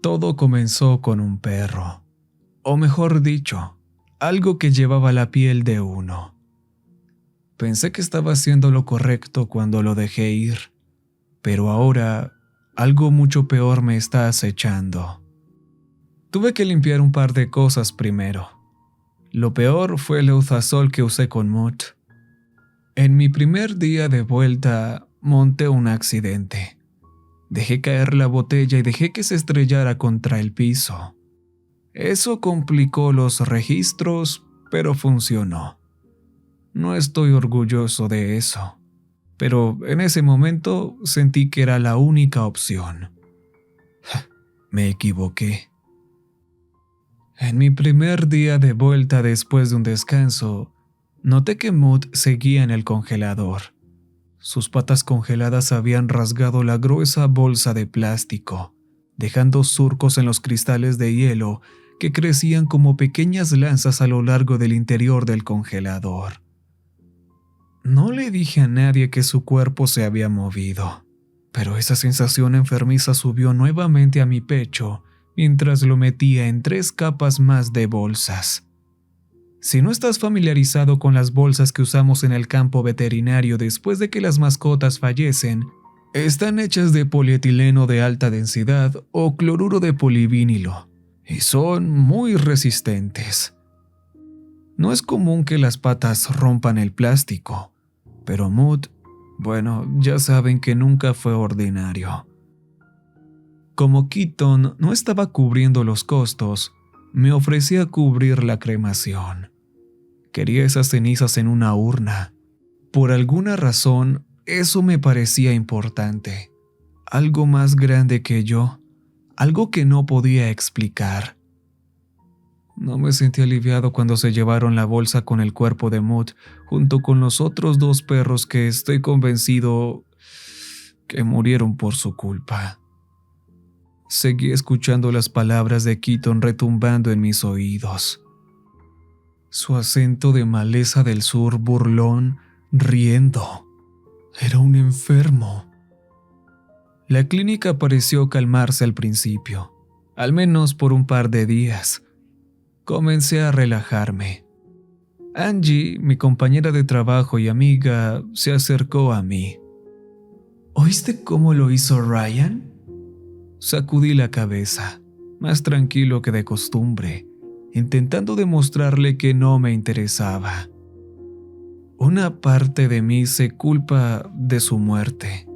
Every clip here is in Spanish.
Todo comenzó con un perro, o mejor dicho, algo que llevaba la piel de uno. Pensé que estaba haciendo lo correcto cuando lo dejé ir, pero ahora algo mucho peor me está acechando. Tuve que limpiar un par de cosas primero. Lo peor fue el eutazol que usé con Mood. En mi primer día de vuelta, monté un accidente. Dejé caer la botella y dejé que se estrellara contra el piso. Eso complicó los registros, pero funcionó. No estoy orgulloso de eso, pero en ese momento sentí que era la única opción. Me equivoqué. En mi primer día de vuelta después de un descanso, noté que Mood seguía en el congelador. Sus patas congeladas habían rasgado la gruesa bolsa de plástico, dejando surcos en los cristales de hielo que crecían como pequeñas lanzas a lo largo del interior del congelador. No le dije a nadie que su cuerpo se había movido, pero esa sensación enfermiza subió nuevamente a mi pecho mientras lo metía en 3 capas más de bolsas. Si no estás familiarizado con las bolsas que usamos en el campo veterinario después de que las mascotas fallecen, están hechas de polietileno de alta densidad o cloruro de polivinilo y son muy resistentes. No es común que las patas rompan el plástico, pero Mood, bueno, ya saben que nunca fue ordinario. Como Keaton no estaba cubriendo los costos, me ofrecía cubrir la cremación. Quería esas cenizas en una urna. Por alguna razón, eso me parecía importante. Algo más grande que yo, algo que no podía explicar. No me sentí aliviado cuando se llevaron la bolsa con el cuerpo de Mood junto con los otros 2 perros que estoy convencido que murieron por su culpa. Seguí escuchando las palabras de Keaton retumbando en mis oídos. Su acento de maleza del sur burlón, riendo. Era un enfermo. La clínica pareció calmarse al principio, al menos por un par de días. Comencé a relajarme. Angie, mi compañera de trabajo y amiga, se acercó a mí. ¿Oíste cómo lo hizo Ryan? Sacudí la cabeza, más tranquilo que de costumbre, intentando demostrarle que no me interesaba. Una parte de mí se culpa de su muerte.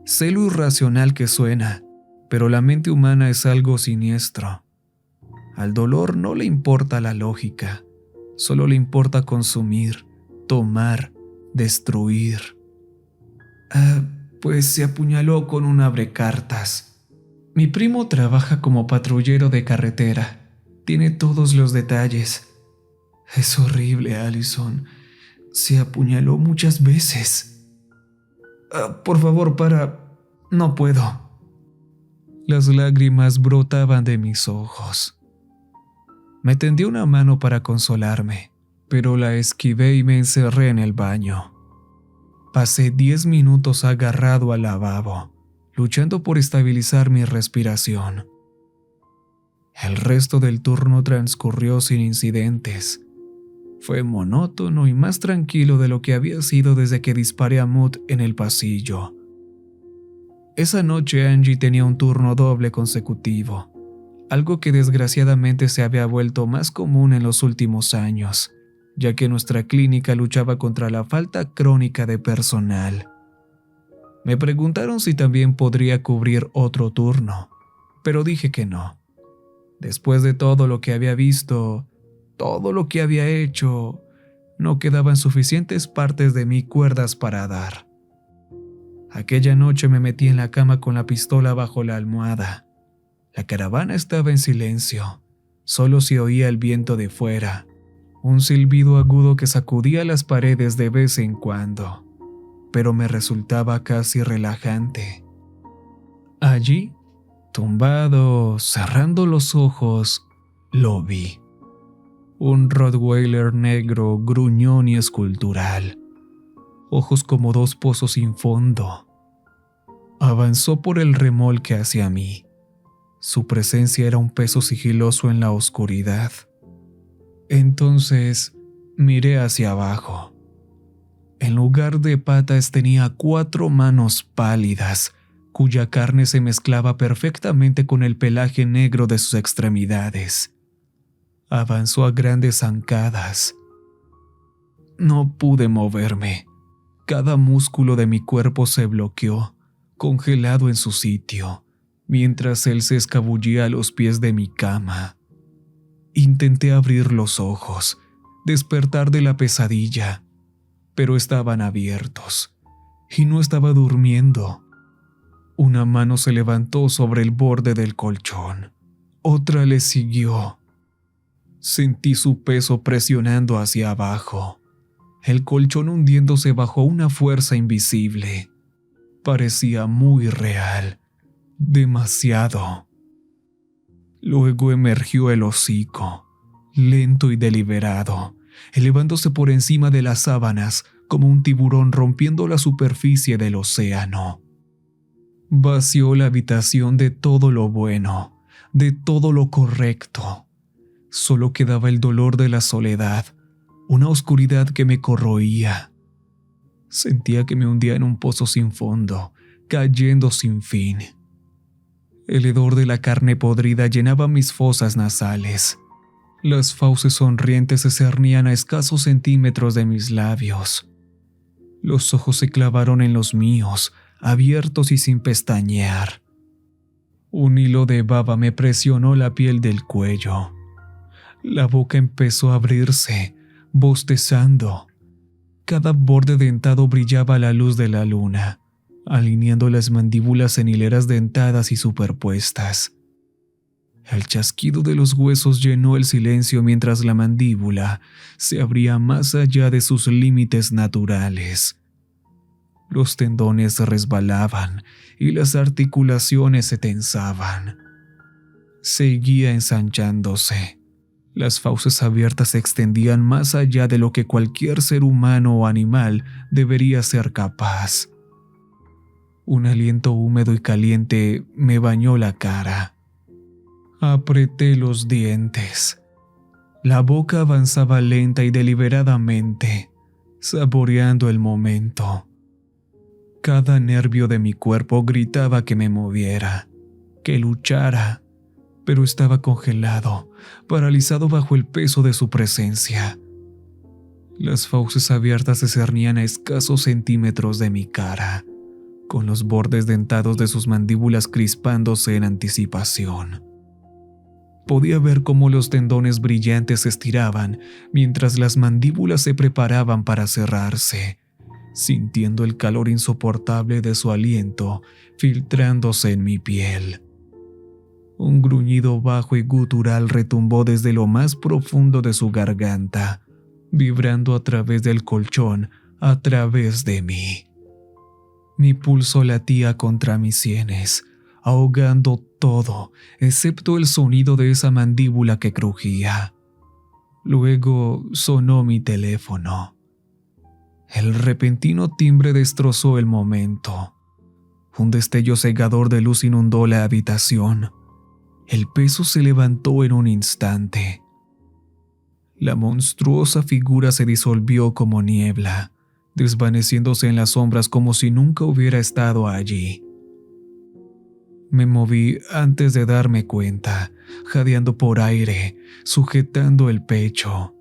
Sé lo irracional que suena, pero la mente humana es algo siniestro. Al dolor no le importa la lógica, solo le importa consumir, tomar, destruir. Pues se apuñaló con un abrecartas. Mi primo trabaja como patrullero de carretera. Tiene todos los detalles. Es horrible, Allison. Se apuñaló muchas veces. Por favor, para. No puedo. Las lágrimas brotaban de mis ojos. Me tendió una mano para consolarme, pero la esquivé y me encerré en el baño. Pasé 10 minutos agarrado al lavabo, luchando por estabilizar mi respiración. El resto del turno transcurrió sin incidentes. Fue monótono y más tranquilo de lo que había sido desde que disparé a Mood en el pasillo. Esa noche Angie tenía un turno doble consecutivo, algo que desgraciadamente se había vuelto más común en los últimos años, ya que nuestra clínica luchaba contra la falta crónica de personal. Me preguntaron si también podría cubrir otro turno, pero dije que no. Después de todo lo que había visto, todo lo que había hecho, no quedaban suficientes partes de mí cuerdas para dar. Aquella noche me metí en la cama con la pistola bajo la almohada. La caravana estaba en silencio, solo se oía el viento de fuera, un silbido agudo que sacudía las paredes de vez en cuando, pero me resultaba casi relajante. Allí, tumbado, cerrando los ojos, lo vi. Un Rottweiler negro, gruñón y escultural. Ojos como 2 pozos sin fondo. Avanzó por el remolque hacia mí. Su presencia era un peso sigiloso en la oscuridad. Entonces miré hacia abajo. En lugar de patas tenía 4 manos pálidas, cuya carne se mezclaba perfectamente con el pelaje negro de sus extremidades. Avanzó a grandes zancadas. No pude moverme. Cada músculo de mi cuerpo se bloqueó, congelado en su sitio, mientras él se escabullía a los pies de mi cama. Intenté abrir los ojos, despertar de la pesadilla, pero estaban abiertos, y no estaba durmiendo. Una mano se levantó sobre el borde del colchón. Otra le siguió. Sentí su peso presionando hacia abajo, el colchón hundiéndose bajo una fuerza invisible. Parecía muy real, demasiado. Luego emergió el hocico, lento y deliberado, elevándose por encima de las sábanas como un tiburón rompiendo la superficie del océano. Vació la habitación de todo lo bueno, de todo lo correcto. Solo quedaba el dolor de la soledad, una oscuridad que me corroía. Sentía que me hundía en un pozo sin fondo, cayendo sin fin. El hedor de la carne podrida llenaba mis fosas nasales. Las fauces sonrientes se cernían a escasos centímetros de mis labios. Los ojos se clavaron en los míos, abiertos y sin pestañear. Un hilo de baba me presionó la piel del cuello. La boca empezó a abrirse, bostezando. Cada borde dentado brillaba a la luz de la luna, alineando las mandíbulas en hileras dentadas y superpuestas. El chasquido de los huesos llenó el silencio mientras la mandíbula se abría más allá de sus límites naturales. Los tendones resbalaban y las articulaciones se tensaban. Seguía ensanchándose. Las fauces abiertas se extendían más allá de lo que cualquier ser humano o animal debería ser capaz. Un aliento húmedo y caliente me bañó la cara. Apreté los dientes. La boca avanzaba lenta y deliberadamente, saboreando el momento. Cada nervio de mi cuerpo gritaba que me moviera, que luchara, pero estaba congelado, paralizado bajo el peso de su presencia. Las fauces abiertas se cernían a escasos centímetros de mi cara, con los bordes dentados de sus mandíbulas crispándose en anticipación. Podía ver cómo los tendones brillantes se estiraban mientras las mandíbulas se preparaban para cerrarse, sintiendo el calor insoportable de su aliento filtrándose en mi piel. Un gruñido bajo y gutural retumbó desde lo más profundo de su garganta, vibrando a través del colchón, a través de mí. Mi pulso latía contra mis sienes, ahogando todo, excepto el sonido de esa mandíbula que crujía. Luego sonó mi teléfono. El repentino timbre destrozó el momento. Un destello cegador de luz inundó la habitación. El peso se levantó en un instante. La monstruosa figura se disolvió como niebla, desvaneciéndose en las sombras como si nunca hubiera estado allí. Me moví antes de darme cuenta, jadeando por aire, sujetando el pecho.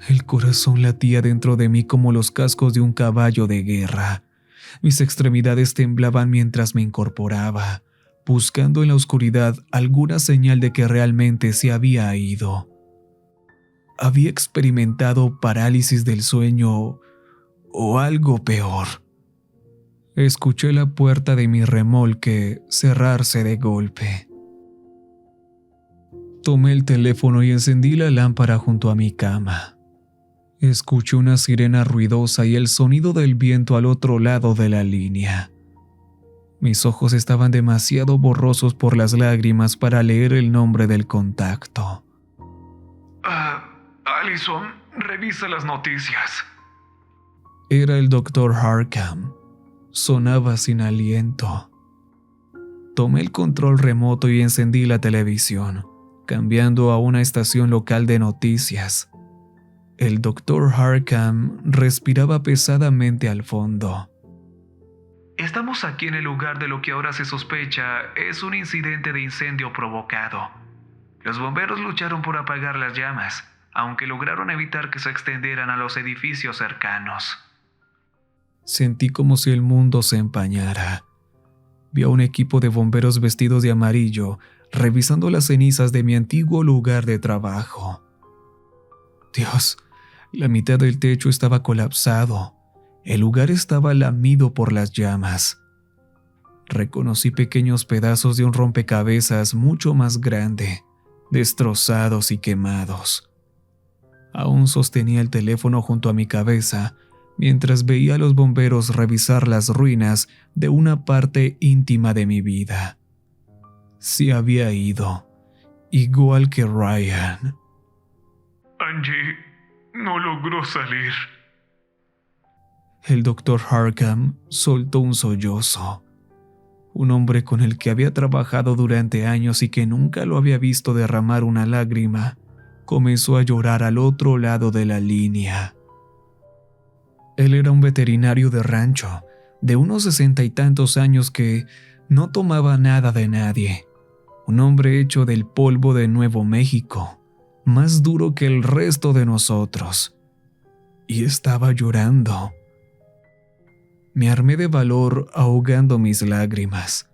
El corazón latía dentro de mí como los cascos de un caballo de guerra. Mis extremidades temblaban mientras me incorporaba, buscando en la oscuridad alguna señal de que realmente se había ido. Había experimentado parálisis del sueño o algo peor. Escuché la puerta de mi remolque cerrarse de golpe. Tomé el teléfono y encendí la lámpara junto a mi cama. Escuché una sirena ruidosa y el sonido del viento al otro lado de la línea. Mis ojos estaban demasiado borrosos por las lágrimas para leer el nombre del contacto. Allison, revisa las noticias. Era el Dr. Harkham. Sonaba sin aliento. Tomé el control remoto y encendí la televisión, cambiando a una estación local de noticias. El Dr. Harkham respiraba pesadamente al fondo. Estamos aquí en el lugar de lo que ahora se sospecha es un incidente de incendio provocado. Los bomberos lucharon por apagar las llamas, aunque lograron evitar que se extendieran a los edificios cercanos. Sentí como si el mundo se empañara. Vi a un equipo de bomberos vestidos de amarillo revisando las cenizas de mi antiguo lugar de trabajo. Dios, la mitad del techo estaba colapsado. El lugar estaba lamido por las llamas. Reconocí pequeños pedazos de un rompecabezas mucho más grande, destrozados y quemados. Aún sostenía el teléfono junto a mi cabeza mientras veía a los bomberos revisar las ruinas de una parte íntima de mi vida. Se había ido, igual que Ryan. Angie no logró salir. El Dr. Harkham soltó un sollozo. Un hombre con el que había trabajado durante años y que nunca lo había visto derramar una lágrima, comenzó a llorar al otro lado de la línea. Él era un veterinario de rancho, de unos 60 y tantos años que no tomaba nada de nadie. Un hombre hecho del polvo de Nuevo México, más duro que el resto de nosotros. Y estaba llorando. Me armé de valor ahogando mis lágrimas.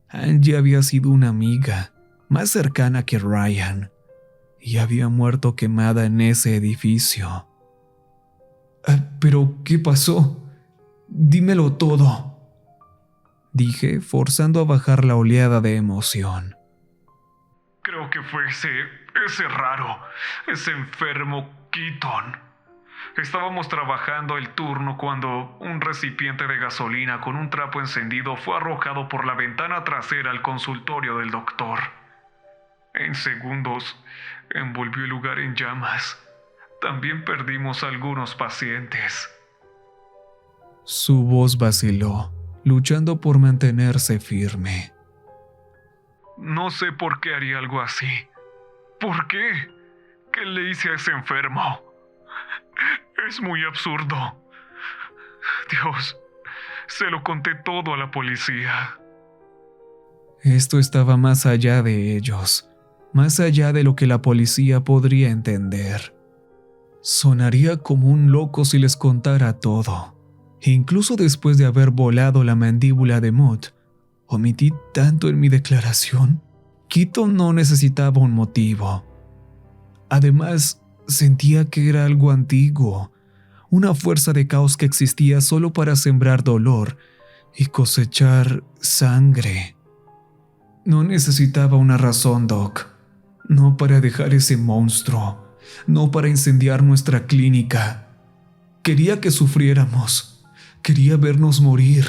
Angie había sido una amiga, más cercana que Ryan, y había muerto quemada en ese edificio. ¿Pero qué pasó? Dímelo todo, dije, forzando a bajar la oleada de emoción. Creo que fue ese raro, ese enfermo Keaton. Estábamos trabajando el turno cuando un recipiente de gasolina con un trapo encendido fue arrojado por la ventana trasera al consultorio del doctor. En segundos, envolvió el lugar en llamas. También perdimos algunos pacientes. Su voz vaciló, luchando por mantenerse firme. No sé por qué haría algo así. ¿Por qué? ¿Qué le hice a ese enfermo? Es muy absurdo. Dios, se lo conté todo a la policía. Esto estaba más allá de ellos, más allá de lo que la policía podría entender. Sonaría como un loco si les contara todo. Incluso después de haber volado la mandíbula de Mott, omití tanto en mi declaración. Keaton no necesitaba un motivo. Además, sentía que era algo antiguo, una fuerza de caos que existía solo para sembrar dolor y cosechar sangre. No necesitaba una razón, Doc. No para dejar ese monstruo. No para incendiar nuestra clínica. Quería que sufriéramos. Quería vernos morir.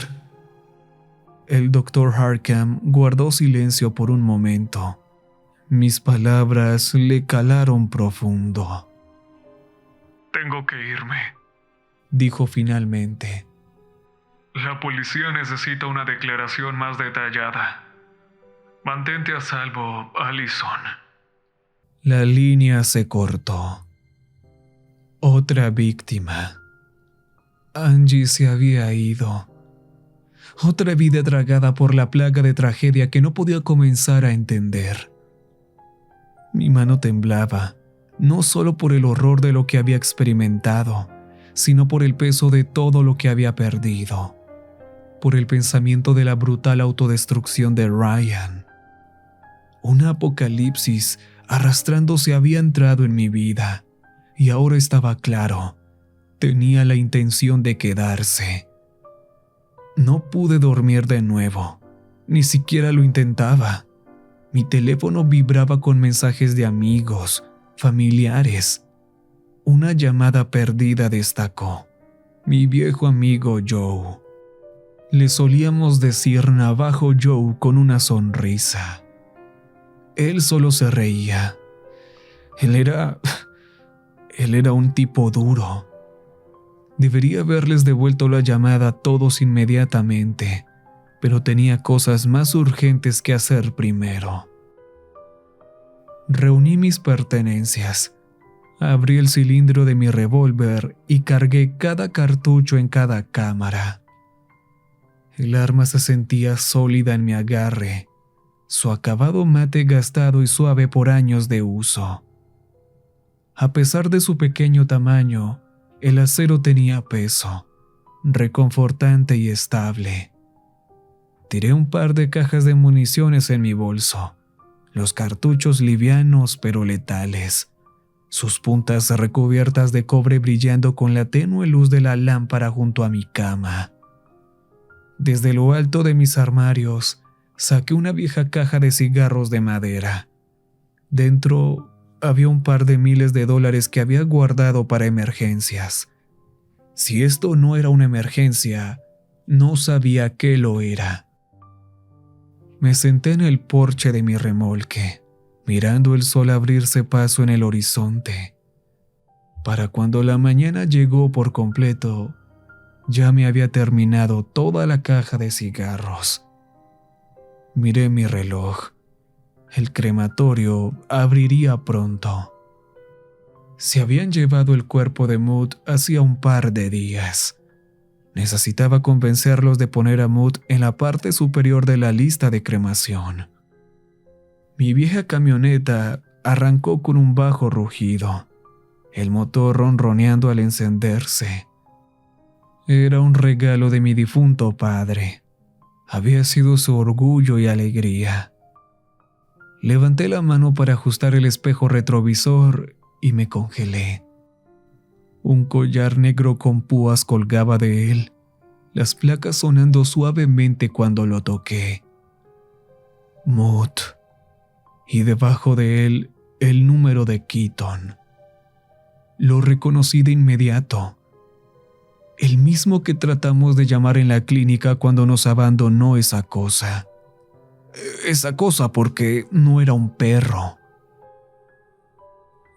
El Dr. Harkham guardó silencio por un momento. Mis palabras le calaron profundo. Tengo que irme, dijo finalmente. La policía necesita una declaración más detallada. Mantente a salvo, Allison. La línea se cortó. Otra víctima. Angie se había ido. Otra vida tragada por la plaga de tragedia que no podía comenzar a entender. Mi mano temblaba, no solo por el horror de lo que había experimentado, sino por el peso de todo lo que había perdido, por el pensamiento de la brutal autodestrucción de Ryan. Un apocalipsis arrastrándose había entrado en mi vida, y ahora estaba claro, tenía la intención de quedarse. No pude dormir de nuevo, ni siquiera lo intentaba. Mi teléfono vibraba con mensajes de amigos, familiares. Una llamada perdida destacó. Mi viejo amigo Joe. Le solíamos decir Navajo Joe con una sonrisa. Él solo se reía. Él era un tipo duro. Debería haberles devuelto la llamada a todos inmediatamente, pero tenía cosas más urgentes que hacer primero. Reuní mis pertenencias, abrí el cilindro de mi revólver y cargué cada cartucho en cada cámara. El arma se sentía sólida en mi agarre, su acabado mate gastado y suave por años de uso. A pesar de su pequeño tamaño, el acero tenía peso, reconfortante y estable. Tiré un par de cajas de municiones en mi bolso, los cartuchos livianos pero letales, sus puntas recubiertas de cobre brillando con la tenue luz de la lámpara junto a mi cama. Desde lo alto de mis armarios, saqué una vieja caja de cigarros de madera. Dentro había un par de miles de dólares que había guardado para emergencias. Si esto no era una emergencia, no sabía qué lo era. Me senté en el porche de mi remolque, mirando el sol abrirse paso en el horizonte. Para cuando la mañana llegó por completo, ya me había terminado toda la caja de cigarros. Miré mi reloj. El crematorio abriría pronto. Se habían llevado el cuerpo de Mood hacía un par de días. Necesitaba convencerlos de poner a Mood en la parte superior de la lista de cremación. Mi vieja camioneta arrancó con un bajo rugido, el motor ronroneando al encenderse. Era un regalo de mi difunto padre. Había sido su orgullo y alegría. Levanté la mano para ajustar el espejo retrovisor y me congelé. Un collar negro con púas colgaba de él, las placas sonando suavemente cuando lo toqué. Mood. Y debajo de él, el número de Keaton. Lo reconocí de inmediato. El mismo que tratamos de llamar en la clínica cuando nos abandonó esa cosa. Esa cosa porque no era un perro.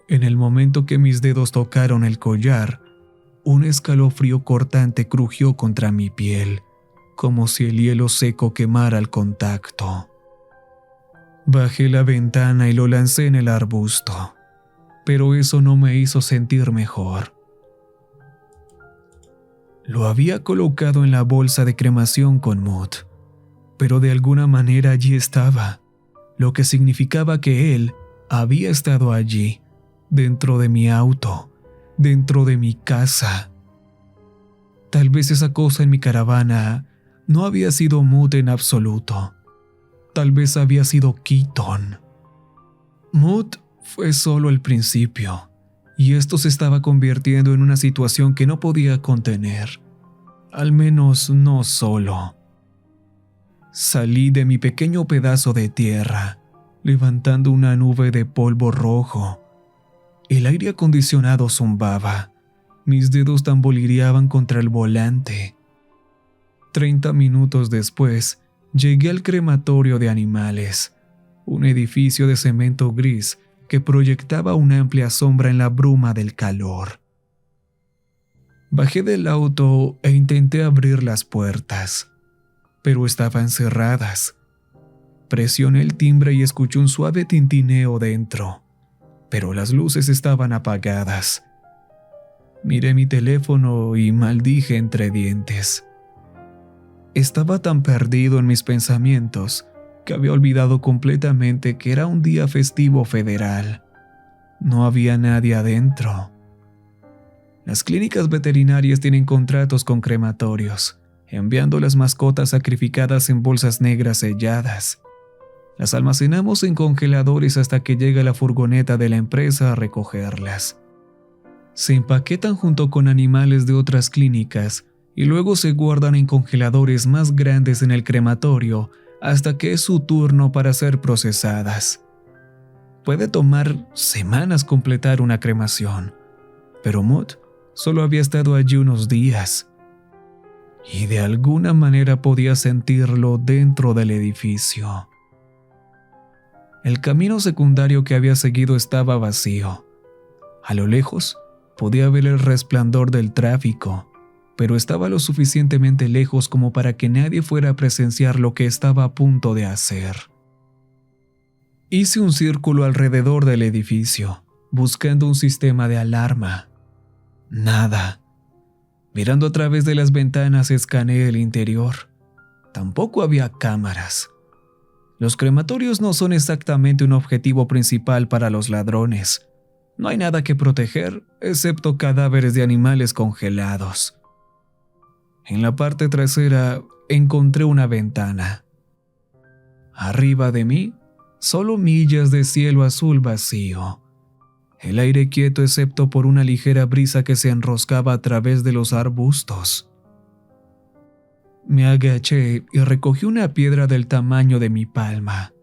En el momento que mis dedos tocaron el collar, un escalofrío cortante crujió contra mi piel, como si el hielo seco quemara al contacto. Bajé la ventana y lo lancé en el arbusto, pero eso no me hizo sentir mejor. Lo había colocado en la bolsa de cremación con Mood, pero de alguna manera allí estaba, lo que significaba que él había estado allí, dentro de mi auto, dentro de mi casa. Tal vez esa cosa en mi caravana no había sido Mood en absoluto. Tal vez había sido Keaton. Mood fue solo el principio, y esto se estaba convirtiendo en una situación que no podía contener. Al menos no solo. Salí de mi pequeño pedazo de tierra, levantando una nube de polvo rojo. El aire acondicionado zumbaba. Mis dedos tamborileaban contra el volante. 30 minutos después, llegué al crematorio de animales, un edificio de cemento gris que proyectaba una amplia sombra en la bruma del calor. Bajé del auto e intenté abrir las puertas, pero estaban cerradas. Presioné el timbre y escuché un suave tintineo dentro, pero las luces estaban apagadas. Miré mi teléfono y maldije entre dientes. Estaba tan perdido en mis pensamientos que había olvidado completamente que era un día festivo federal. No había nadie adentro. Las clínicas veterinarias tienen contratos con crematorios, enviando las mascotas sacrificadas en bolsas negras selladas. Las almacenamos en congeladores hasta que llega la furgoneta de la empresa a recogerlas. Se empaquetan junto con animales de otras clínicas y luego se guardan en congeladores más grandes en el crematorio hasta que es su turno para ser procesadas. Puede tomar semanas completar una cremación, pero Mood solo había estado allí unos días, y de alguna manera podía sentirlo dentro del edificio. El camino secundario que había seguido estaba vacío. A lo lejos podía ver el resplandor del tráfico, pero estaba lo suficientemente lejos como para que nadie fuera a presenciar lo que estaba a punto de hacer. Hice un círculo alrededor del edificio, buscando un sistema de alarma. Nada. Mirando a través de las ventanas escaneé el interior. Tampoco había cámaras. Los crematorios no son exactamente un objetivo principal para los ladrones. No hay nada que proteger, excepto cadáveres de animales congelados. En la parte trasera encontré una ventana. Arriba de mí, solo millas de cielo azul vacío. El aire quieto excepto por una ligera brisa que se enroscaba a través de los arbustos. Me agaché y recogí una piedra del tamaño de mi palma,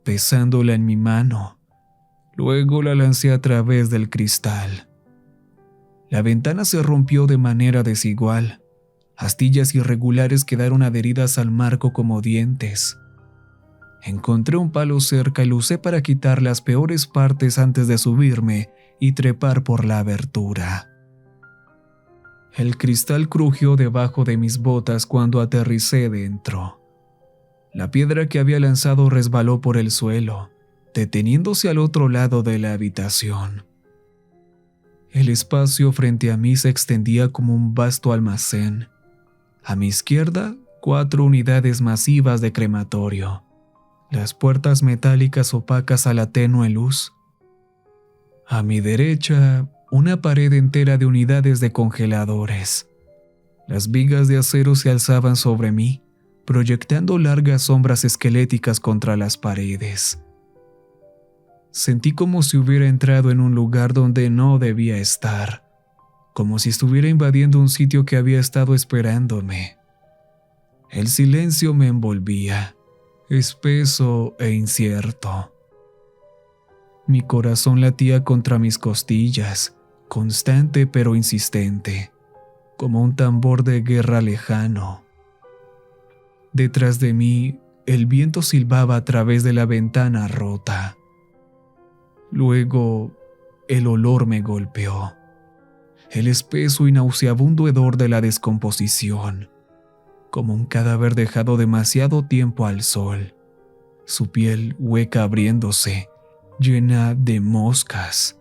pesándola en mi mano. Luego la lancé a través del cristal. La ventana se rompió de manera desigual. Astillas irregulares quedaron adheridas al marco como dientes. Encontré un palo cerca y lo usé para quitar las peores partes antes de subirme y trepar por la abertura. El cristal crujió debajo de mis botas cuando aterricé dentro. La piedra que había lanzado resbaló por el suelo, deteniéndose al otro lado de la habitación. El espacio frente a mí se extendía como un vasto almacén. A mi izquierda, 4 unidades masivas de crematorio. Las puertas metálicas opacas a la tenue luz. A mi derecha, una pared entera de unidades de congeladores. Las vigas de acero se alzaban sobre mí, proyectando largas sombras esqueléticas contra las paredes. Sentí como si hubiera entrado en un lugar donde no debía estar, como si estuviera invadiendo un sitio que había estado esperándome. El silencio me envolvía, espeso e incierto. Mi corazón latía contra mis costillas, constante pero insistente, como un tambor de guerra lejano. Detrás de mí, el viento silbaba a través de la ventana rota. Luego, el olor me golpeó. El espeso y nauseabundo hedor de la descomposición, como un cadáver dejado demasiado tiempo al sol, su piel hueca abriéndose, llena de moscas.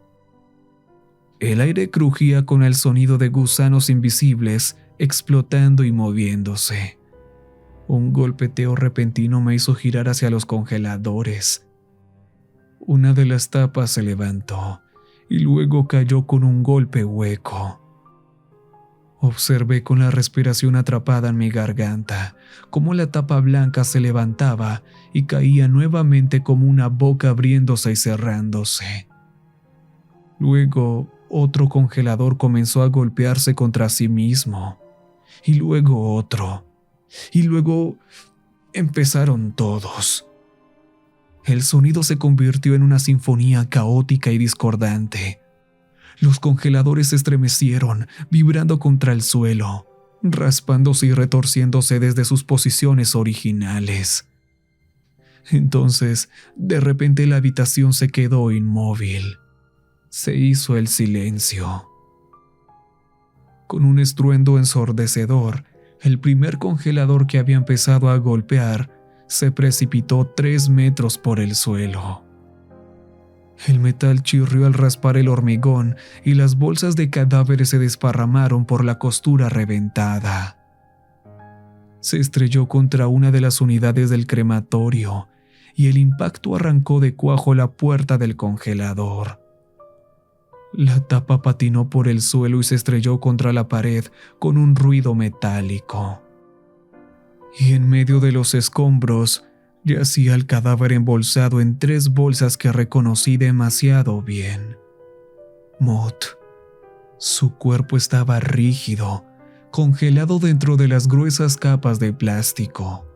El aire crujía con el sonido de gusanos invisibles explotando y moviéndose. Un golpeteo repentino me hizo girar hacia los congeladores. Una de las tapas se levantó y luego cayó con un golpe hueco. Observé con la respiración atrapada en mi garganta cómo la tapa blanca se levantaba y caía nuevamente como una boca abriéndose y cerrándose. Luego, otro congelador comenzó a golpearse contra sí mismo, y luego otro, y luego empezaron todos. El sonido se convirtió en una sinfonía caótica y discordante. Los congeladores se estremecieron, vibrando contra el suelo, raspándose y retorciéndose desde sus posiciones originales. Entonces, de repente la habitación se quedó inmóvil. Se hizo el silencio. Con un estruendo ensordecedor, el primer congelador que había empezado a golpear se precipitó 3 metros por el suelo. El metal chirrió al raspar el hormigón y las bolsas de cadáveres se desparramaron por la costura reventada. Se estrelló contra una de las unidades del crematorio y el impacto arrancó de cuajo la puerta del congelador. La tapa patinó por el suelo y se estrelló contra la pared con un ruido metálico. Y en medio de los escombros yacía el cadáver embolsado en 3 bolsas que reconocí demasiado bien. Mott. Su cuerpo estaba rígido, congelado dentro de las gruesas capas de plástico.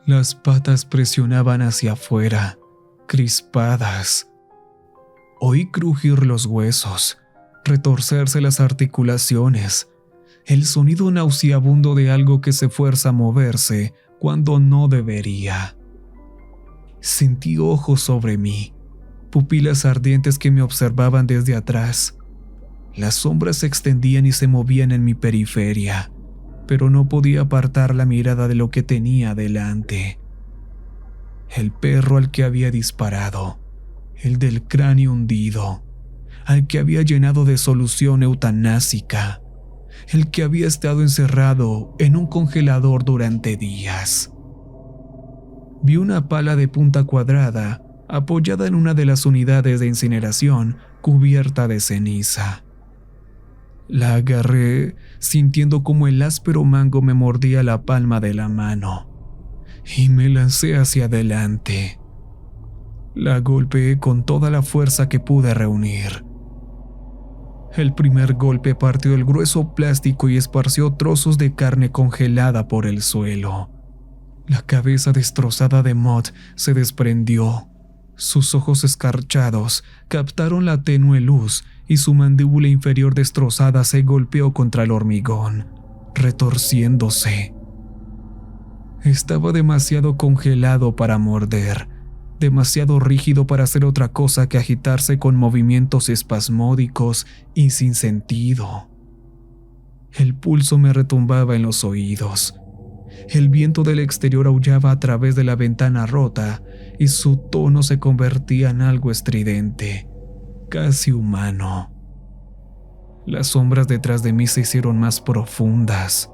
Las patas presionaban hacia afuera, crispadas. Oí crujir los huesos, retorcerse las articulaciones, el sonido nauseabundo de algo que se fuerza a moverse cuando no debería. Sentí ojos sobre mí, pupilas ardientes que me observaban desde atrás. Las sombras se extendían y se movían en mi periferia, pero no podía apartar la mirada de lo que tenía delante. El perro al que había disparado, el del cráneo hundido, al que había llenado de solución eutanásica, el que había estado encerrado en un congelador durante días. Vi una pala de punta cuadrada apoyada en una de las unidades de incineración cubierta de ceniza. La agarré sintiendo como el áspero mango me mordía la palma de la mano y me lancé hacia adelante. La golpeé con toda la fuerza que pude reunir. El primer golpe partió el grueso plástico y esparció trozos de carne congelada por el suelo. La cabeza destrozada de Mott se desprendió. Sus ojos escarchados captaron la tenue luz y su mandíbula inferior destrozada se golpeó contra el hormigón, retorciéndose. Estaba demasiado congelado para morder, demasiado rígido para hacer otra cosa que agitarse con movimientos espasmódicos y sin sentido. El pulso me retumbaba en los oídos. El viento del exterior aullaba a través de la ventana rota y su tono se convertía en algo estridente, casi humano. Las sombras detrás de mí se hicieron más profundas.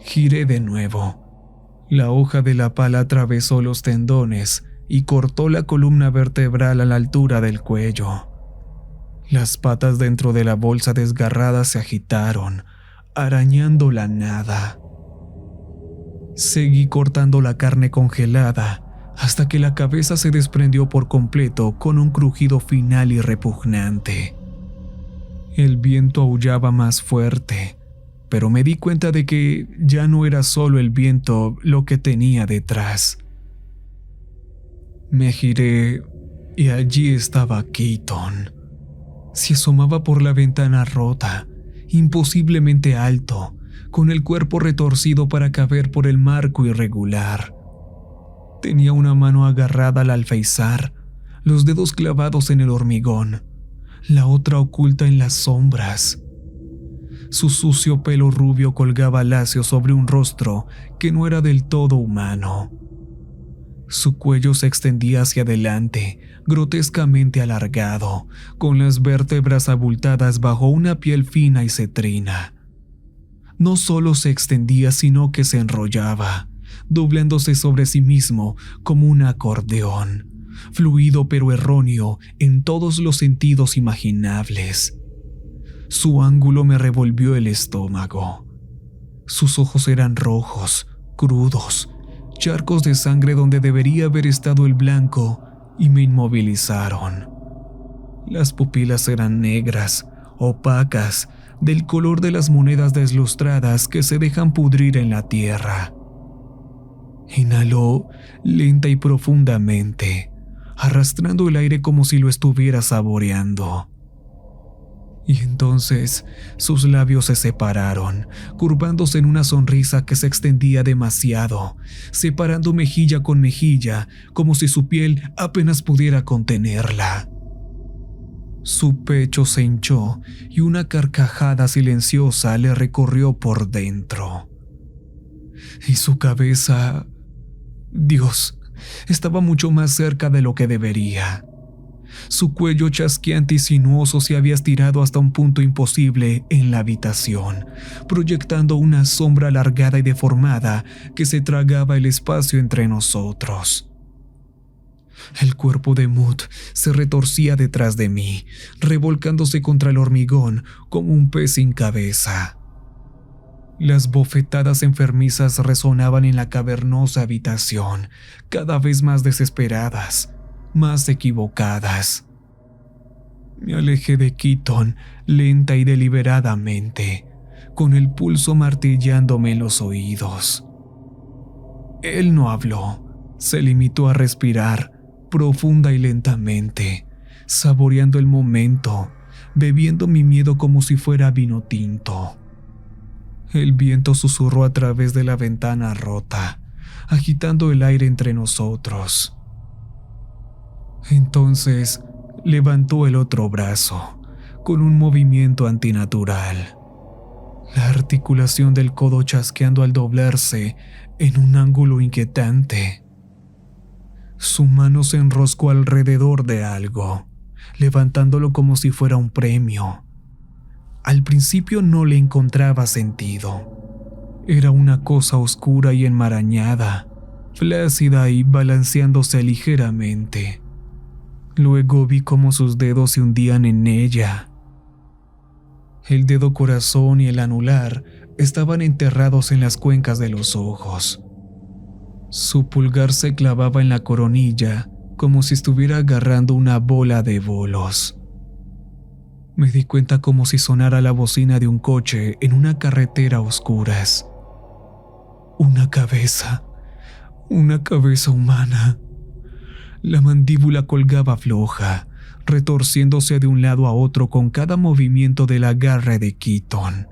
Giré de nuevo. La hoja de la pala atravesó los tendones y cortó la columna vertebral a la altura del cuello. Las patas dentro de la bolsa desgarrada se agitaron, arañando la nada. Seguí cortando la carne congelada hasta que la cabeza se desprendió por completo con un crujido final y repugnante. El viento aullaba más fuerte, pero me di cuenta de que ya no era solo el viento lo que tenía detrás. Me giré y allí estaba Keaton. Se asomaba por la ventana rota, imposiblemente alto, con el cuerpo retorcido para caber por el marco irregular. Tenía una mano agarrada al alféizar, los dedos clavados en el hormigón, la otra oculta en las sombras. Su sucio pelo rubio colgaba lacio sobre un rostro que no era del todo humano. Su cuello se extendía hacia adelante, grotescamente alargado, con las vértebras abultadas bajo una piel fina y cetrina. No solo se extendía, sino que se enrollaba, doblándose sobre sí mismo como un acordeón, fluido pero erróneo en todos los sentidos imaginables. Su ángulo me revolvió el estómago. Sus ojos eran rojos, crudos, charcos de sangre donde debería haber estado el blanco, y me inmovilizaron. Las pupilas eran negras, opacas, del color de las monedas deslustradas que se dejan pudrir en la tierra. Inhaló lenta y profundamente, arrastrando el aire como si lo estuviera saboreando. Y entonces sus labios se separaron, curvándose en una sonrisa que se extendía demasiado, separando mejilla con mejilla, como si su piel apenas pudiera contenerla. Su pecho se hinchó y una carcajada silenciosa le recorrió por dentro. Y su cabeza, Dios, estaba mucho más cerca de lo que debería. Su cuello chasqueante y sinuoso se había estirado hasta un punto imposible en la habitación, proyectando una sombra alargada y deformada que se tragaba el espacio entre nosotros. El cuerpo de Mott se retorcía detrás de mí, revolcándose contra el hormigón como un pez sin cabeza. Las bofetadas enfermizas resonaban en la cavernosa habitación, cada vez más desesperadas, más equivocadas. Me alejé de Keaton lenta y deliberadamente, con el pulso martillándome en los oídos. Él no habló, se limitó a respirar profunda y lentamente, saboreando el momento, bebiendo mi miedo como si fuera vino tinto. El viento susurró a través de la ventana rota, agitando el aire entre nosotros. Entonces levantó el otro brazo, con un movimiento antinatural. La articulación del codo chasqueando al doblarse en un ángulo inquietante. Su mano se enroscó alrededor de algo, levantándolo como si fuera un premio. Al principio no le encontraba sentido. Era una cosa oscura y enmarañada, flácida y balanceándose ligeramente. Luego vi cómo sus dedos se hundían en ella. El dedo corazón y el anular estaban enterrados en las cuencas de los ojos. Su pulgar se clavaba en la coronilla como si estuviera agarrando una bola de bolos. Me di cuenta como si sonara la bocina de un coche en una carretera a oscuras. Una cabeza humana. La mandíbula colgaba floja, retorciéndose de un lado a otro con cada movimiento del agarre de Keaton.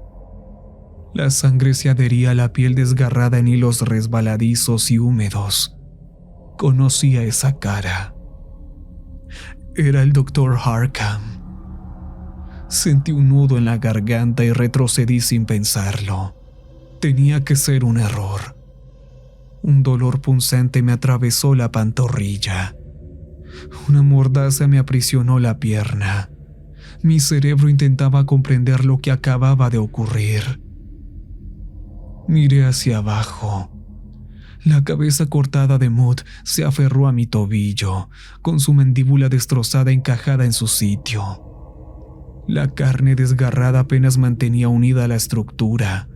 La sangre se adhería a la piel desgarrada en hilos resbaladizos y húmedos. Conocía esa cara. Era el Dr. Harkham. Sentí un nudo en la garganta y retrocedí sin pensarlo. Tenía que ser un error. Un dolor punzante me atravesó la pantorrilla. Una mordaza me aprisionó la pierna. Mi cerebro intentaba comprender lo que acababa de ocurrir. Miré hacia abajo. La cabeza cortada de Mood se aferró a mi tobillo, con su mandíbula destrozada encajada en su sitio. La carne desgarrada apenas mantenía unida la estructura,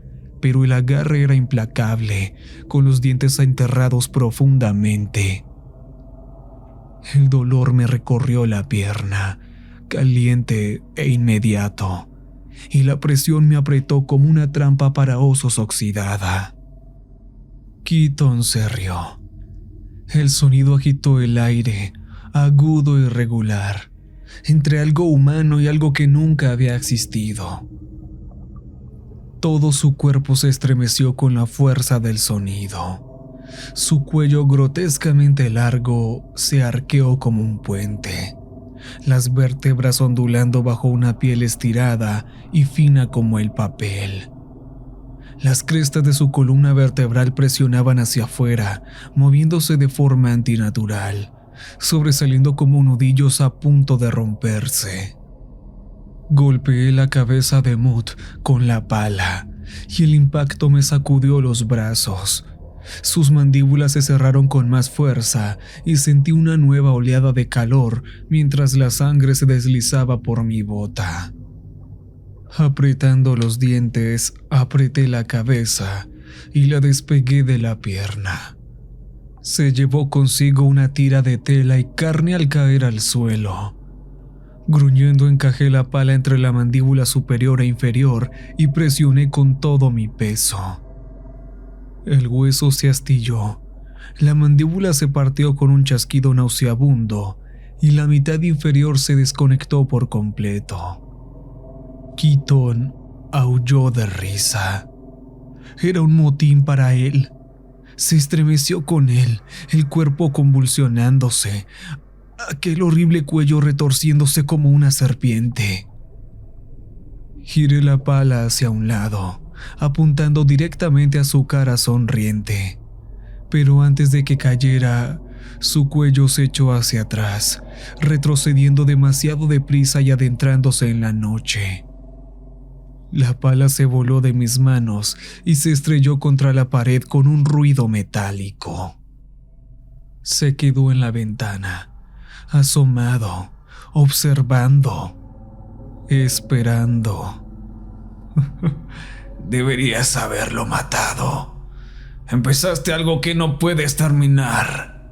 pero el agarre era implacable, con los dientes enterrados profundamente. El dolor me recorrió la pierna, caliente e inmediato, y la presión me apretó como una trampa para osos oxidada. Keaton se rió. El sonido agitó el aire, agudo y regular, entre algo humano y algo que nunca había existido. Todo su cuerpo se estremeció con la fuerza del sonido. Su cuello grotescamente largo se arqueó como un puente, las vértebras ondulando bajo una piel estirada y fina como el papel. Las crestas de su columna vertebral presionaban hacia afuera, moviéndose de forma antinatural, sobresaliendo como nudillos a punto de romperse. Golpeé la cabeza de Mood con la pala y el impacto me sacudió los brazos. Sus mandíbulas se cerraron con más fuerza y sentí una nueva oleada de calor mientras la sangre se deslizaba por mi bota. Apretando los dientes, apreté la cabeza y la despegué de la pierna. Se llevó consigo una tira de tela y carne al caer al suelo. Gruñendo encajé la pala entre la mandíbula superior e inferior y presioné con todo mi peso. El hueso se astilló, la mandíbula se partió con un chasquido nauseabundo y la mitad inferior se desconectó por completo. Keaton aulló de risa. Era un motín para él. Se estremeció con él, el cuerpo convulsionándose, aquel horrible cuello retorciéndose como una serpiente. Giré la pala hacia un lado, apuntando directamente a su cara sonriente, pero antes de que cayera, su cuello se echó hacia atrás, retrocediendo demasiado deprisa y adentrándose en la noche. La pala se voló de mis manos y se estrelló contra la pared con un ruido metálico. Se quedó en la ventana, asomado, observando, esperando. Deberías haberlo matado. Empezaste algo que no puedes terminar.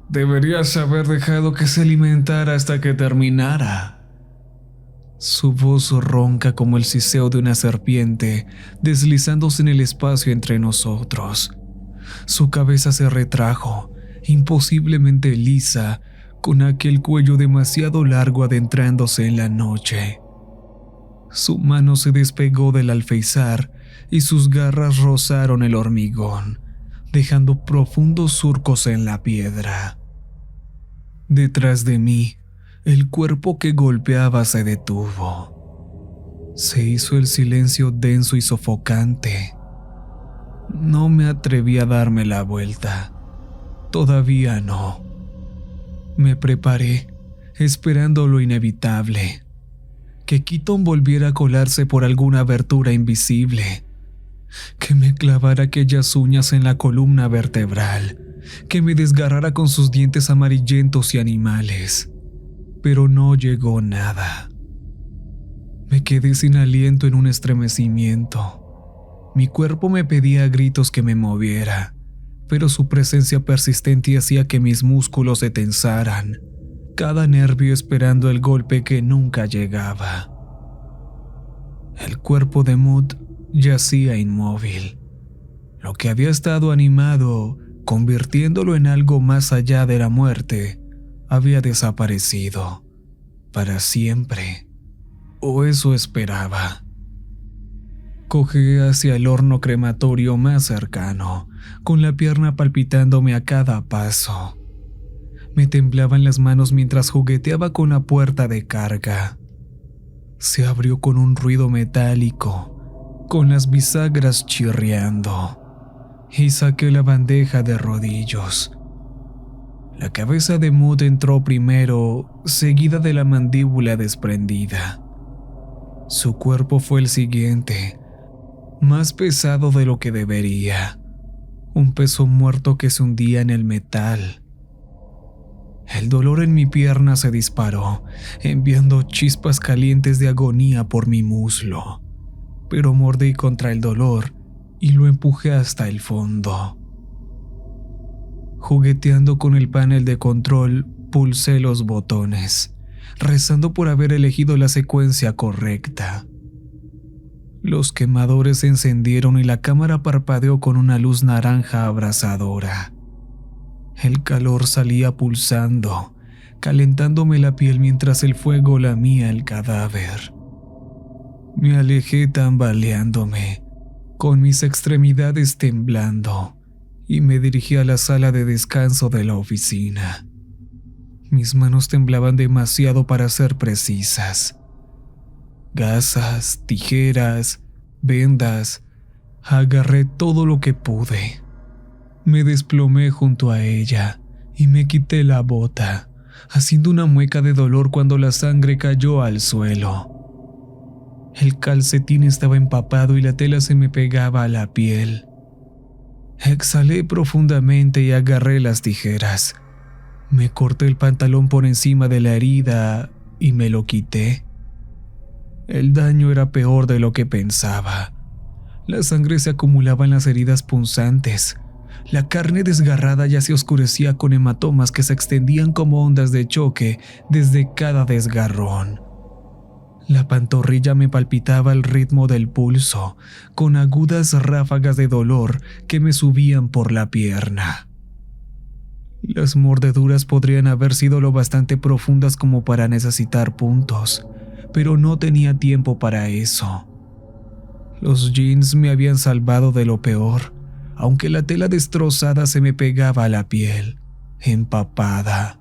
Deberías haber dejado que se alimentara hasta que terminara. Su voz ronca como el siseo de una serpiente, deslizándose en el espacio entre nosotros. Su cabeza se retrajo, imposiblemente lisa, con aquel cuello demasiado largo adentrándose en la noche. Su mano se despegó del alféizar y sus garras rozaron el hormigón, dejando profundos surcos en la piedra. Detrás de mí, el cuerpo que golpeaba se detuvo. Se hizo el silencio denso y sofocante. No me atreví a darme la vuelta. Todavía no. Me preparé, esperando lo inevitable. Que Keaton volviera a colarse por alguna abertura invisible. Que me clavara aquellas uñas en la columna vertebral. Que me desgarrara con sus dientes amarillentos y animales. Pero no llegó nada. Me quedé sin aliento en un estremecimiento. Mi cuerpo me pedía a gritos que me moviera, pero su presencia persistente hacía que mis músculos se tensaran, cada nervio esperando el golpe que nunca llegaba. El cuerpo de Mood yacía inmóvil. Lo que había estado animado, convirtiéndolo en algo más allá de la muerte, había desaparecido para siempre, o eso esperaba. Cogí hacia el horno crematorio más cercano, con la pierna palpitándome a cada paso. Me temblaban las manos mientras jugueteaba con la puerta de carga. Se abrió con un ruido metálico, con las bisagras chirriando, y saqué la bandeja de rodillos. La cabeza de Mood entró primero, seguida de la mandíbula desprendida. Su cuerpo fue el siguiente, más pesado de lo que debería, un peso muerto que se hundía en el metal. El dolor en mi pierna se disparó, enviando chispas calientes de agonía por mi muslo, pero mordí contra el dolor y lo empujé hasta el fondo. Jugueteando con el panel de control, pulsé los botones, rezando por haber elegido la secuencia correcta. Los quemadores se encendieron y la cámara parpadeó con una luz naranja abrasadora. El calor salía pulsando, calentándome la piel mientras el fuego lamía el cadáver. Me alejé tambaleándome, con mis extremidades temblando, y me dirigí a la sala de descanso de la oficina. Mis manos temblaban demasiado para ser precisas. Gasas, tijeras, vendas, agarré todo lo que pude. Me desplomé junto a ella y me quité la bota, haciendo una mueca de dolor cuando la sangre cayó al suelo. El calcetín estaba empapado y la tela se me pegaba a la piel. Exhalé profundamente y agarré las tijeras. Me corté el pantalón por encima de la herida y me lo quité. El daño era peor de lo que pensaba. La sangre se acumulaba en las heridas punzantes. La carne desgarrada ya se oscurecía con hematomas que se extendían como ondas de choque desde cada desgarrón. La pantorrilla me palpitaba al ritmo del pulso, con agudas ráfagas de dolor que me subían por la pierna. Las mordeduras podrían haber sido lo bastante profundas como para necesitar puntos, pero no tenía tiempo para eso. Los jeans me habían salvado de lo peor, aunque la tela destrozada se me pegaba a la piel, empapada.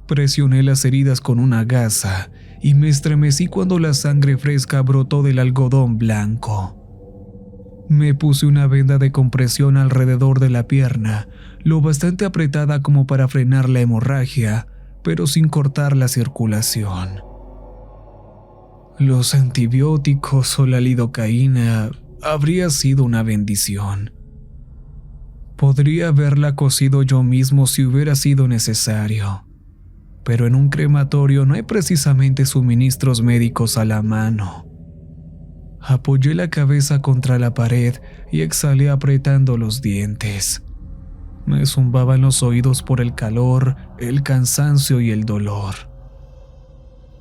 Presioné las heridas con una gasa y me estremecí cuando la sangre fresca brotó del algodón blanco. Me puse una venda de compresión alrededor de la pierna, lo bastante apretada como para frenar la hemorragia, pero sin cortar la circulación. Los antibióticos o la lidocaína habría sido una bendición. Podría haberla cosido yo mismo si hubiera sido necesario, pero en un crematorio no hay precisamente suministros médicos a la mano. Apoyé la cabeza contra la pared y exhalé apretando los dientes. Me zumbaban los oídos por el calor, el cansancio y el dolor.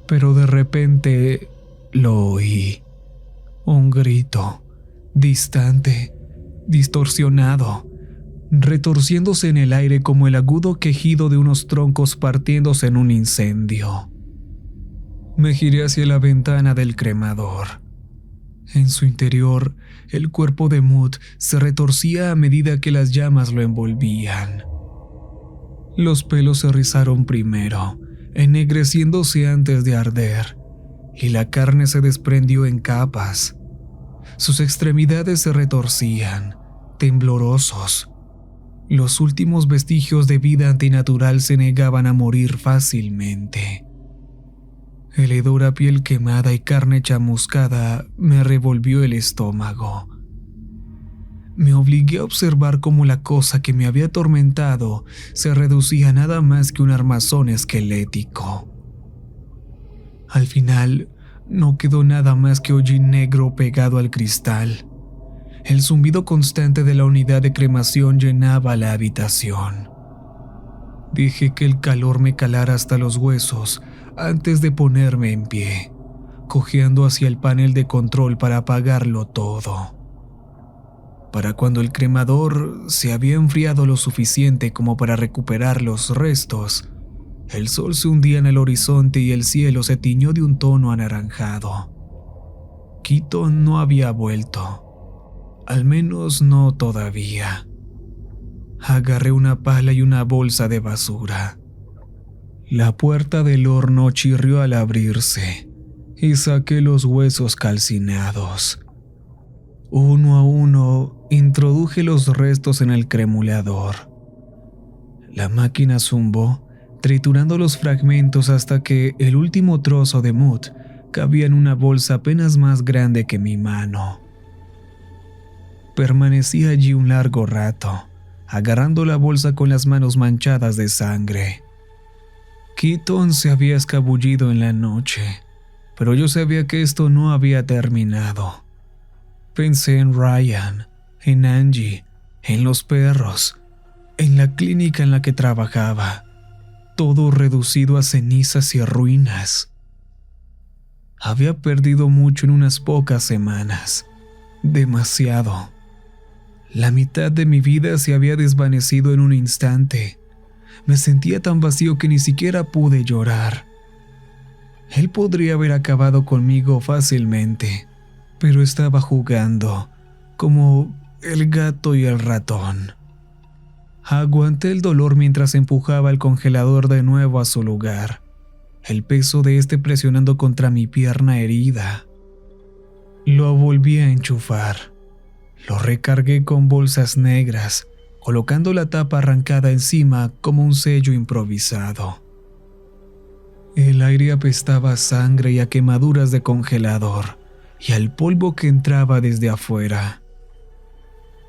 Pero de repente lo oí. Un grito, distante, distorsionado, retorciéndose en el aire como el agudo quejido de unos troncos partiéndose en un incendio. Me giré hacia la ventana del cremador. En su interior, el cuerpo de Mood se retorcía a medida que las llamas lo envolvían. Los pelos se rizaron primero, ennegreciéndose antes de arder, y la carne se desprendió en capas. Sus extremidades se retorcían, temblorosos. Los últimos vestigios de vida antinatural se negaban a morir fácilmente. El hedor a piel quemada y carne chamuscada me revolvió el estómago. Me obligué a observar cómo la cosa que me había atormentado se reducía a nada más que un armazón esquelético. Al final, no quedó nada más que hollín negro pegado al cristal. El zumbido constante de la unidad de cremación llenaba la habitación. Dejé que el calor me calara hasta los huesos antes de ponerme en pie, cojeando hacia el panel de control para apagarlo todo. Para cuando el cremador se había enfriado lo suficiente como para recuperar los restos, el sol se hundía en el horizonte y el cielo se tiñó de un tono anaranjado. Keaton no había vuelto, al menos no todavía. Agarré una pala y una bolsa de basura. La puerta del horno chirrió al abrirse y saqué los huesos calcinados. Uno a uno introduje los restos en el cremulador. La máquina zumbó, triturando los fragmentos hasta que el último trozo de mut cabía en una bolsa apenas más grande que mi mano. Permanecí allí un largo rato, agarrando la bolsa con las manos manchadas de sangre. Keaton se había escabullido en la noche, pero yo sabía que esto no había terminado. Pensé en Ryan, en Angie, en los perros, en la clínica en la que trabajaba, todo reducido a cenizas y ruinas. Había perdido mucho en unas pocas semanas, demasiado. La mitad de mi vida se había desvanecido en un instante. Me sentía tan vacío que ni siquiera pude llorar. Él podría haber acabado conmigo fácilmente, pero estaba jugando, como el gato y el ratón. Aguanté el dolor mientras empujaba el congelador de nuevo a su lugar, el peso de este presionando contra mi pierna herida. Lo volví a enchufar. Lo recargué con bolsas negras, colocando la tapa arrancada encima como un sello improvisado. El aire apestaba a sangre y a quemaduras de congelador, y al polvo que entraba desde afuera.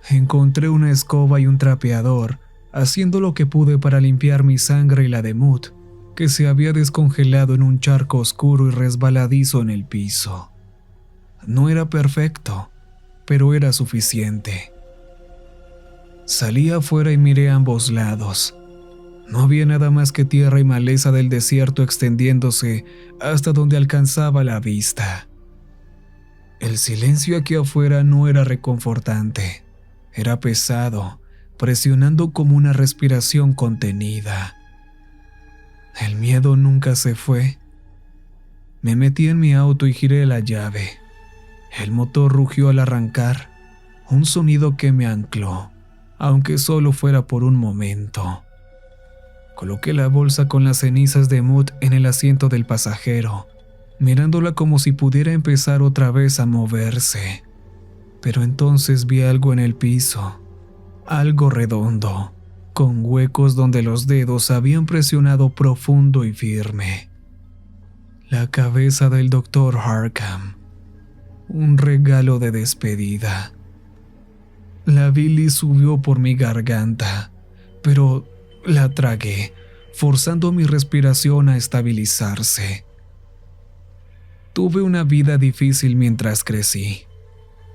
Encontré una escoba y un trapeador, haciendo lo que pude para limpiar mi sangre y la de Mut, que se había descongelado en un charco oscuro y resbaladizo en el piso. No era perfecto, pero era suficiente. Salí afuera y miré a ambos lados. No había nada más que tierra y maleza del desierto extendiéndose hasta donde alcanzaba la vista. El silencio aquí afuera no era reconfortante. Era pesado, presionando como una respiración contenida. El miedo nunca se fue. Me metí en mi auto y giré la llave. El motor rugió al arrancar, un sonido que me ancló, aunque solo fuera por un momento. Coloqué la bolsa con las cenizas de Mut en el asiento del pasajero, mirándola como si pudiera empezar otra vez a moverse. Pero entonces vi algo en el piso, algo redondo, con huecos donde los dedos habían presionado profundo y firme. La cabeza del Dr. Harkham, un regalo de despedida. La bilis subió por mi garganta, pero la tragué, forzando mi respiración a estabilizarse. Tuve una vida difícil mientras crecí.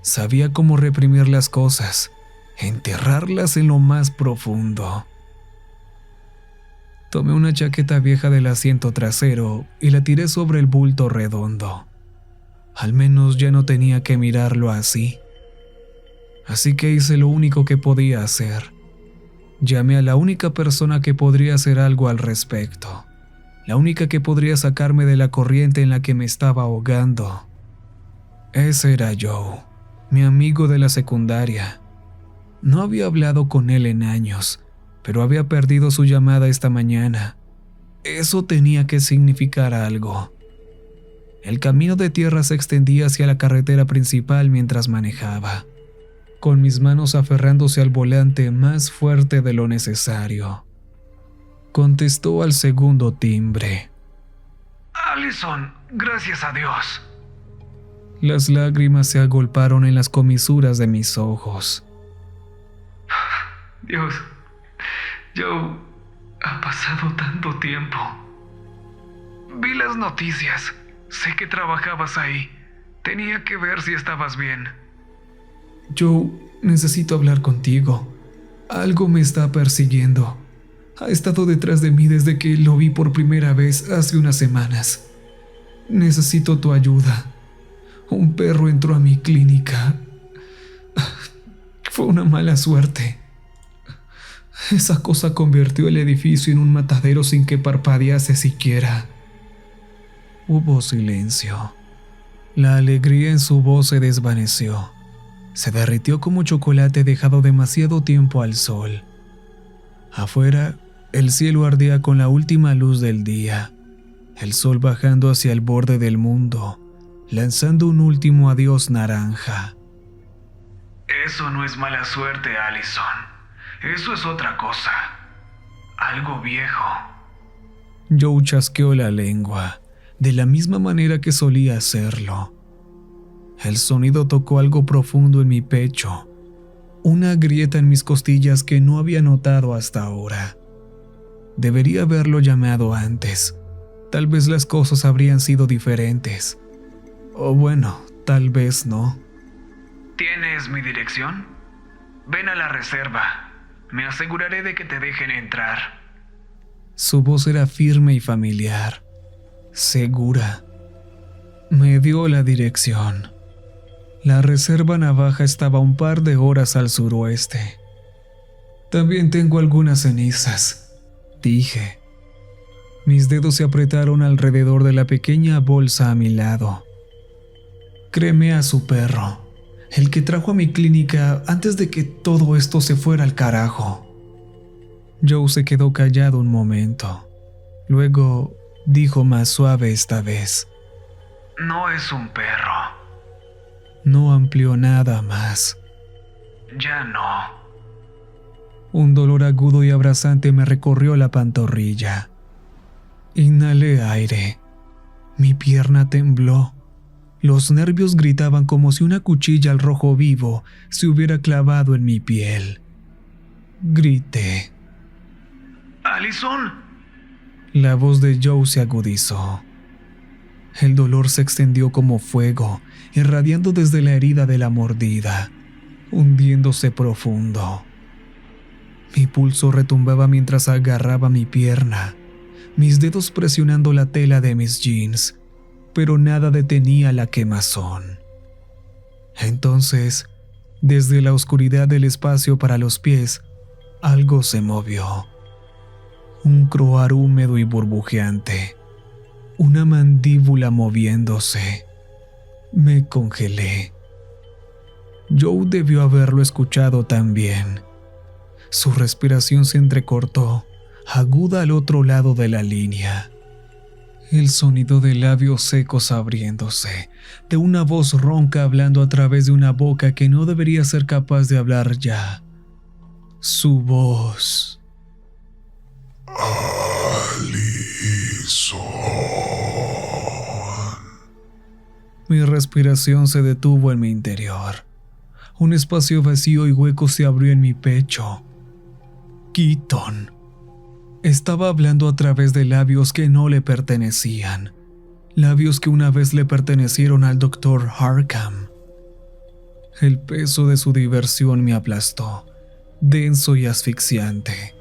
Sabía cómo reprimir las cosas, enterrarlas en lo más profundo. Tomé una chaqueta vieja del asiento trasero y la tiré sobre el bulto redondo. Al menos ya no tenía que mirarlo así. Así que hice lo único que podía hacer. Llamé a la única persona que podría hacer algo al respecto. La única que podría sacarme de la corriente en la que me estaba ahogando. Ese era Joe, mi amigo de la secundaria. No había hablado con él en años, pero había perdido su llamada esta mañana. Eso tenía que significar algo. El camino de tierra se extendía hacia la carretera principal mientras manejaba, con mis manos aferrándose al volante más fuerte de lo necesario. Contestó al segundo timbre. Allison, gracias a Dios. Las lágrimas se agolparon en las comisuras de mis ojos. Dios, Joe, ha pasado tanto tiempo. Vi las noticias. Sé que trabajabas ahí. Tenía que ver si estabas bien. Joe, necesito hablar contigo. Algo me está persiguiendo. Ha estado detrás de mí desde que lo vi por primera vez hace unas semanas. Necesito tu ayuda. Un perro entró a mi clínica. Fue una mala suerte. Esa cosa convirtió el edificio en un matadero sin que parpadease siquiera. Hubo silencio. La alegría en su voz se desvaneció. Se derritió como chocolate dejado demasiado tiempo al sol. Afuera, el cielo ardía con la última luz del día, el sol bajando hacia el borde del mundo, lanzando un último adiós naranja. Eso no es mala suerte, Allison. Eso es otra cosa. Algo viejo. Joe chasqueó la lengua, de la misma manera que solía hacerlo. El sonido tocó algo profundo en mi pecho, una grieta en mis costillas que no había notado hasta ahora. Debería haberlo llamado antes. Tal vez las cosas habrían sido diferentes. O bueno, tal vez no. ¿Tienes mi dirección? Ven a la reserva. Me aseguraré de que te dejen entrar. Su voz era firme y familiar, segura. Me dio la dirección. La reserva navaja estaba a un par de horas al suroeste. También tengo algunas cenizas, dije. Mis dedos se apretaron alrededor de la pequeña bolsa a mi lado. Créeme a su perro, el que trajo a mi clínica antes de que todo esto se fuera al carajo. Joe se quedó callado un momento. Luego dijo más suave esta vez. No es un perro. No amplió nada más. Ya no. Un dolor agudo y abrasante me recorrió la pantorrilla. Inhalé aire. Mi pierna tembló. Los nervios gritaban como si una cuchilla al rojo vivo se hubiera clavado en mi piel. Grité. ¡Allison! La voz de Joe se agudizó. El dolor se extendió como fuego, irradiando desde la herida de la mordida, hundiéndose profundo. Mi pulso retumbaba mientras agarraba mi pierna, mis dedos presionando la tela de mis jeans, pero nada detenía la quemazón. Entonces, desde la oscuridad del espacio para los pies, algo se movió. Un croar húmedo y burbujeante. Una mandíbula moviéndose. Me congelé. Joe debió haberlo escuchado también. Su respiración se entrecortó, aguda al otro lado de la línea. El sonido de labios secos abriéndose, de una voz ronca hablando a través de una boca que no debería ser capaz de hablar ya. Su voz. Allison. Mi respiración se detuvo en mi interior. Un espacio vacío y hueco se abrió en mi pecho. Keaton. Estaba hablando a través de labios que no le pertenecían. Labios que una vez le pertenecieron al Dr. Harkham. El peso de su diversión me aplastó, denso y asfixiante.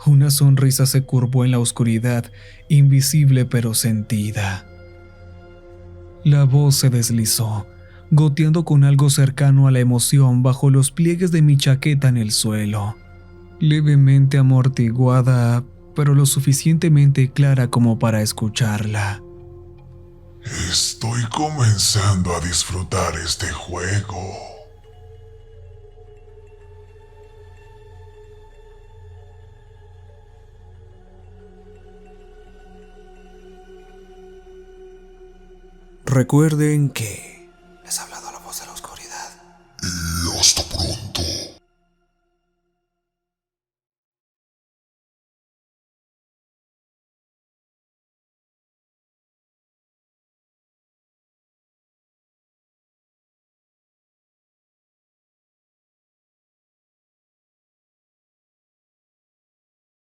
Una sonrisa se curvó en la oscuridad, invisible pero sentida. La voz se deslizó, goteando con algo cercano a la emoción bajo los pliegues de mi chaqueta en el suelo. Levemente amortiguada, pero lo suficientemente clara como para escucharla. Estoy comenzando a disfrutar este juego. Recuerden que